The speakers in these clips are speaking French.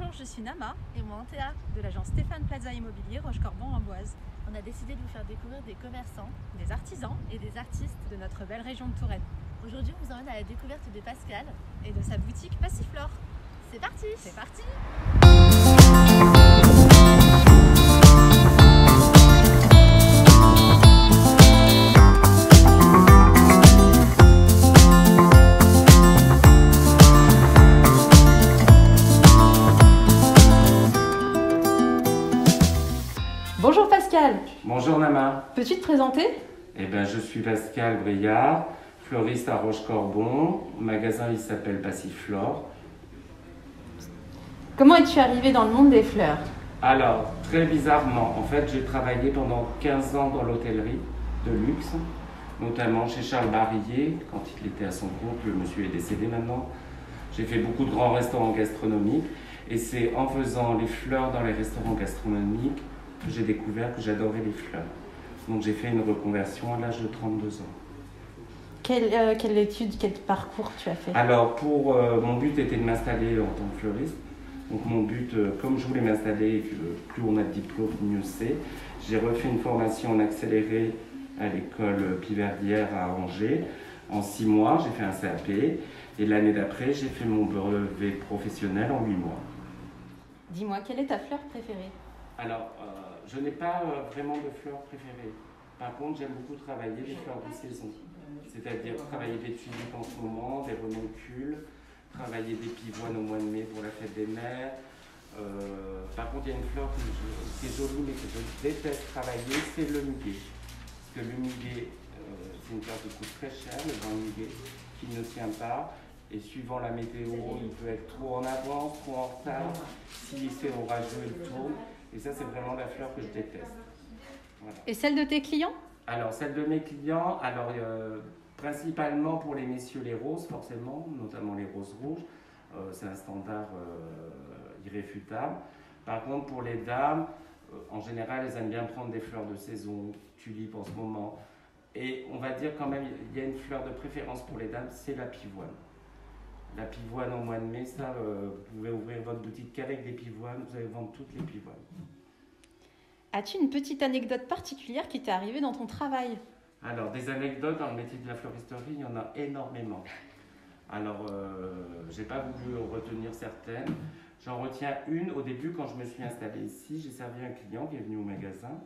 Bonjour, je suis Nama et moi Antea de l'agence Stéphane Plaza Immobilier Rochecorbon-Amboise. On a décidé de vous faire découvrir des commerçants, des artisans et des artistes de notre belle région de Touraine. Aujourd'hui, on vous emmène à la découverte de Pascal et de sa boutique Passiflore. C'est parti! C'est parti! Bonjour Pascal. Bonjour Nama. Peux-tu te présenter? Je suis Pascal Briard, fleuriste à Rochecorbon. Le magasin il s'appelle Passiflore. Comment es-tu arrivé dans le monde des fleurs? Alors, très bizarrement, en fait, j'ai travaillé pendant 15 ans dans l'hôtellerie de luxe, notamment chez Charles Barillet, quand il était à son compte. Le monsieur est décédé maintenant. J'ai fait beaucoup de grands restaurants gastronomiques et c'est en faisant les fleurs dans les restaurants gastronomiques que j'ai découvert que j'adorais les fleurs. Donc j'ai fait une reconversion à l'âge de 32 ans. Quelle étude, quel parcours tu as fait? Alors mon but était de m'installer en tant que fleuriste. Donc mon but, comme je voulais m'installer et que plus on a de diplômes, mieux c'est, j'ai refait une formation en accéléré à l'école Piverdière à Angers. En 6 mois, j'ai fait un CAP et l'année d'après, j'ai fait mon brevet professionnel en 8 mois. Dis-moi, quelle est ta fleur préférée? Alors, je n'ai pas vraiment de fleurs préférées. Par contre, j'aime beaucoup travailler les fleurs de saison. C'est-à-dire travailler des tulipes en ce moment, des renoncules, travailler des pivoines au mois de mai pour la fête des mères. Par contre, il y a une fleur qui est jolie mais que je déteste travailler, c'est le muguet. Parce que le muguet, c'est une fleur qui coûte très cher, le grand muguet, qui ne tient pas. Et suivant la météo, il peut être trop en avance, trop en retard. Si c'est orageux, il tourne. Et ça, c'est vraiment la fleur que je déteste. Voilà. Et celle de tes clients? Alors, celle de mes clients, principalement pour les messieurs, les roses, forcément, notamment les roses rouges. C'est un standard irréfutable. Par contre, pour les dames, en général, elles aiment bien prendre des fleurs de saison, tulipes en ce moment. Et on va dire quand même, il y a une fleur de préférence pour les dames, c'est la pivoine. La pivoine au mois de mai, ça, vous pouvez ouvrir votre boutique qu'avec des pivoines, vous allez vendre toutes les pivoines. As-tu une petite anecdote particulière qui t'est arrivée dans ton travail? Alors, des anecdotes dans le métier de la floristerie, il y en a énormément. Alors, j'ai pas voulu retenir certaines. J'en retiens une. Au début, quand je me suis installée ici, j'ai servi un client qui est venu au magasin,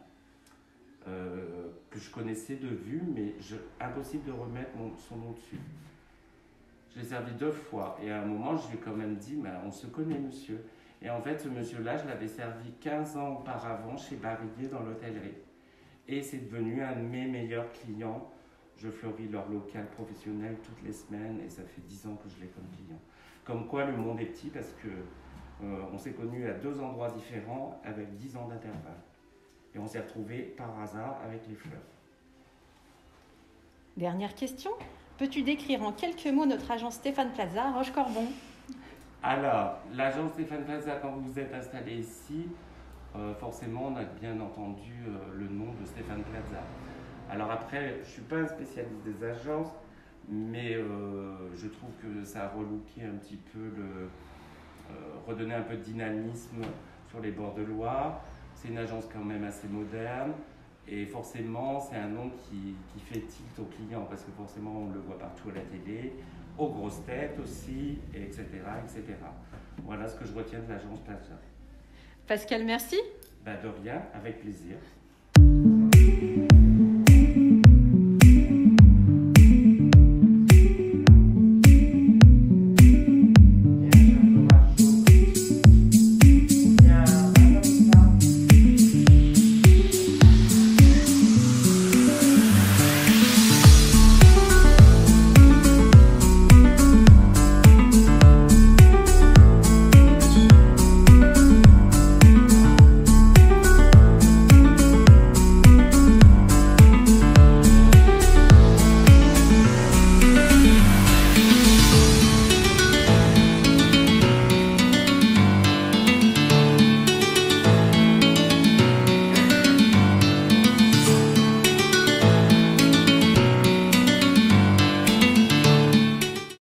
que je connaissais de vue, mais impossible de remettre son nom dessus. Je l'ai servi 2 fois et à un moment, je lui ai quand même dit, mais on se connaît monsieur. Et en fait, ce monsieur-là, je l'avais servi 15 ans auparavant chez Barillet dans l'hôtellerie. Et c'est devenu un de mes meilleurs clients. Je fleuris leur local professionnel toutes les semaines et ça fait 10 ans que je l'ai comme client. Comme quoi, le monde est petit parce que on s'est connus à 2 endroits différents avec 10 ans d'intervalle. Et on s'est retrouvés par hasard avec les fleurs. Dernière question. Peux-tu décrire en quelques mots notre agence Stéphane Plaza à Rochecorbon? Alors, l'agence Stéphane Plaza, quand vous vous êtes installé ici, forcément, on a bien entendu le nom de Stéphane Plaza. Alors après, je ne suis pas un spécialiste des agences, mais je trouve que ça a relooké un petit peu, redonné un peu de dynamisme sur les bords de Loire. C'est une agence quand même assez moderne. Et forcément, c'est un nom qui fait tilt aux clients parce que forcément, on le voit partout à la télé, aux grosses têtes aussi, etc., etc. Voilà ce que je retiens de l'agence Plaza. Pascal, merci. De rien, avec plaisir.